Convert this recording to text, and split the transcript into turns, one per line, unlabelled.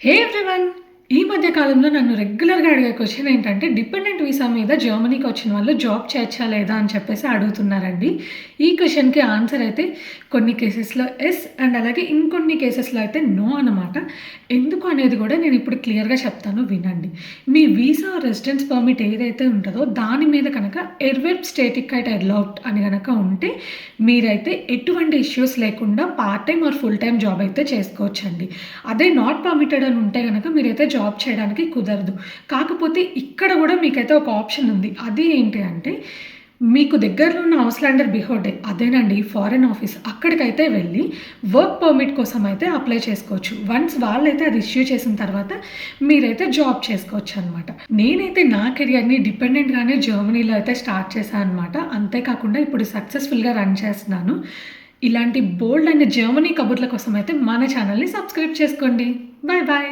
హే everyone! ఈ మధ్య కాలంలో నన్ను రెగ్యులర్‌గా అడిగే క్వెషన్ ఏంటంటే, డిపెండెంట్ వీసా మీద జర్మనీకి వచ్చిన వాళ్ళు జాబ్ చేయొచ్చా లేదా అని చెప్పేసి అడుగుతున్నారండి. ఈ క్వెషన్‌కి ఆన్సర్ అయితే కొన్ని కేసెస్‌లో యెస్ అండ్ అలాగే ఇంకొన్ని కేసెస్‌లో అయితే నో అనమాట. ఎందుకు అనేది కూడా నేను ఇప్పుడు క్లియర్‌గా చెప్తాను వినండి. మీ వీసా రెసిడెన్స్ పర్మిట్ ఏదైతే ఉంటదో దాని మీద కనుక ఎర్వేర్బ్ స్టేటిక్‌కైట్ ఎర్లౌబ్ట్ అని గనక ఉంటే మీరైతే ఎటువంటి ఇష్యూస్ లేకుండా part time or full time job అయితే చేసుకోవచ్చండి. అదే నాట్ పర్మిటెడ్ అని ఉంటే గనక మీరైతే జాబ్ చేయడానికి కుదరదు. కాకపోతే ఇక్కడ గూడా మీకైతే ఒక ఆప్షన్ ఉంది. అది ఏంటి అంటే, మీకు దగ్గరలో ఉన్న ఔస్‌లాండర్ బిహోడే అదేనండి ఫారెన్ ఆఫీస్. అక్కడికైతే వెళ్ళి వర్క్ పర్మిట్ కోసం అయితే అప్లై చేసుకోవచ్చు. వన్స్ వాళ్ళైతే అది ఇష్యూ చేసిన తర్వాత మీరైతే జాబ్ చేసుకోవచ్చనమాట. నేనైతే నా కెరియర్‌ని డిపెండెంట్‌గానే జర్మనీలో అయితే స్టార్ట్ చేశా అనమాట. అంతే కాకుండా ఇప్పుడు సక్సెస్‌ఫుల్‌గా రన్ చేస్తున్నాను. ఇలాంటి బోల్డ్ అండ్ జర్మనీ కబుర్ల కోసం అయితే మన ఛానెల్‌ని సబ్స్క్రైబ్ చేసుకోండి. Bye bye.